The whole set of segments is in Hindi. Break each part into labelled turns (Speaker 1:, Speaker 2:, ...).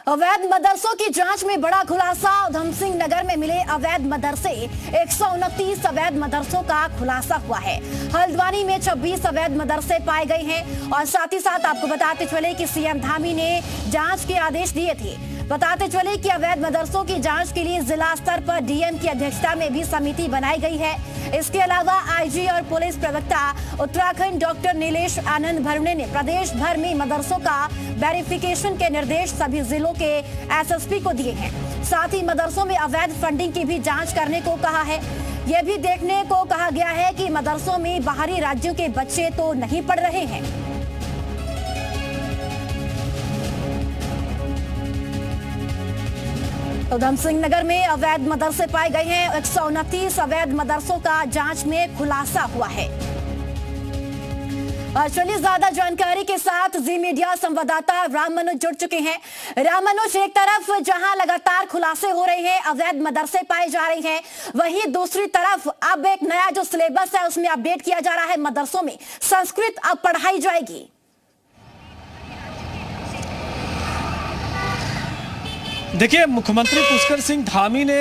Speaker 1: अवैध मदरसों की जांच में बड़ा खुलासा। उधम सिंह नगर में मिले अवैध मदरसे 129 अवैध मदरसों का खुलासा हुआ है। हल्द्वानी में 26 अवैध मदरसे पाए गए हैं और साथ ही साथ आपको बताते चले कि सीएम धामी ने जांच के आदेश दिए थे। बताते चले कि अवैध मदरसों की जांच के लिए जिला स्तर पर डीएम की अध्यक्षता में भी समिति बनाई गई है। इसके अलावा आईजी और पुलिस प्रवक्ता उत्तराखंड डॉक्टर नीलेश आनंद भरणे ने प्रदेश भर में मदरसों का वेरिफिकेशन के निर्देश सभी जिलों के एसएसपी को दिए हैं। साथ ही मदरसों में अवैध फंडिंग की भी जांच करने को कहा है। यह भी देखने को कहा गया है कि मदरसों में बाहरी राज्यों के बच्चे तो नहीं पढ़ रहे हैं। उधम सिंह नगर में अवैध मदरसे पाए गए हैं। 129 अवैध मदरसों का जांच में खुलासा हुआ है। और चलिए ज्यादा जानकारी के साथ जी मीडिया संवाददाता राम मनोज जुड़ चुके हैं। राम मनोज, एक तरफ जहां लगातार खुलासे हो रहे हैं, अवैध मदरसे पाए जा रहे हैं, वहीं दूसरी तरफ अब एक नया जो सिलेबस है उसमें अपडेट किया जा रहा है। मदरसों में संस्कृत अब पढ़ाई जाएगी।
Speaker 2: देखिए, मुख्यमंत्री पुष्कर सिंह धामी ने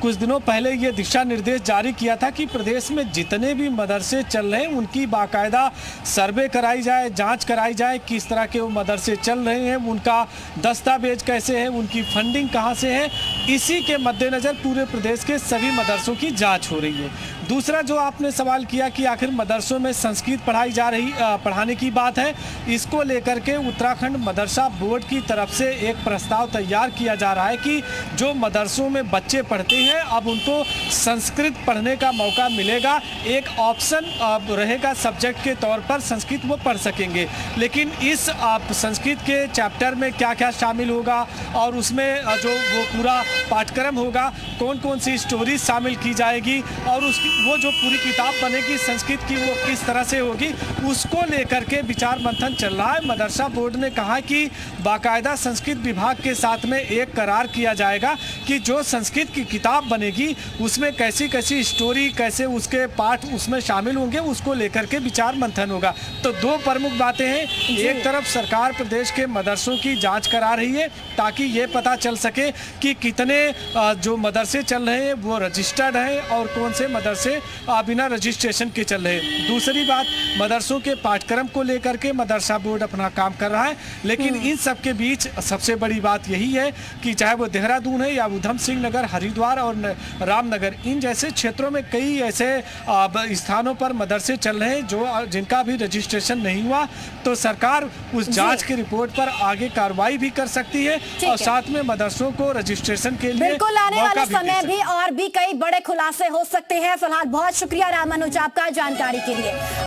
Speaker 2: कुछ दिनों पहले ये दिशा निर्देश जारी किया था कि प्रदेश में जितने भी मदरसे चल रहे हैं उनकी बाकायदा सर्वे कराई जाए, जांच कराई जाए, किस तरह के वो मदरसे चल रहे हैं, उनका दस्तावेज कैसे है, उनकी फंडिंग कहां से है। इसी के मद्देनज़र पूरे प्रदेश के सभी मदरसों की जाँच हो रही है। दूसरा जो आपने सवाल किया कि आखिर मदरसों में संस्कृत पढ़ाने की बात है, इसको लेकर के उत्तराखंड मदरसा बोर्ड की तरफ से एक प्रस्ताव तैयार किया जा रहा है कि जो मदरसों में बच्चे पढ़ते हैं अब उनको संस्कृत पढ़ने का मौका मिलेगा। एक ऑप्शन रहेगा सब्जेक्ट के तौर पर, संस्कृत वो पढ़ सकेंगे। लेकिन इस संस्कृत के चैप्टर में क्या क्या शामिल होगा और उसमें जो वो पूरा पाठ्यक्रम होगा, कौन कौन सी स्टोरी शामिल की जाएगी और वो जो पूरी किताब बनेगी संस्कृत की वो किस तरह से होगी, उसको लेकर के विचार मंथन चल रहा है। मदरसा बोर्ड ने कहा कि बाकायदा संस्कृत विभाग के साथ में एक करार किया जाएगा कि जो संस्कृत की किताब बनेगी उसमें कैसी कैसी स्टोरी, कैसे उसके पाठ उसमें शामिल होंगे, उसको लेकर के विचार मंथन होगा। तो दो प्रमुख बातें हैं। एक तरफ सरकार प्रदेश के मदरसों की जांच करा रही है ताकि ये पता चल सके कि कितने जो मदरसे चल रहे हैं वो रजिस्टर्ड हैं और कौन से मदरसे बिना रजिस्ट्रेशन के चल रहे हैं। दूसरी बात, मदरसों के पाठ्यक्रम को लेकर के मदरसा बोर्ड अपना काम कर रहा है। लेकिन इन सब के बीच सबसे बड़ी बात यही है कि चाहे वो देहरादून है या उधम सिंह नगर, हरिद्वार और रामनगर, इन जैसे क्षेत्रों में कई ऐसे स्थानों पर मदरसे चल रहे हैं जो जिनका भी रजिस्ट्रेशन नहीं हुआ। तो सरकार उस जांच की रिपोर्ट पर आगे कार्रवाई भी कर सकती है और साथ में मदरसों को रजिस्ट्रेशन के लिए
Speaker 1: बिल्कुल आने वाले समय भी और भी कई बड़े खुलासे हो सकते हैं। फिलहाल बहुत शुक्रिया राम मनोज आपका जानकारी के लिए।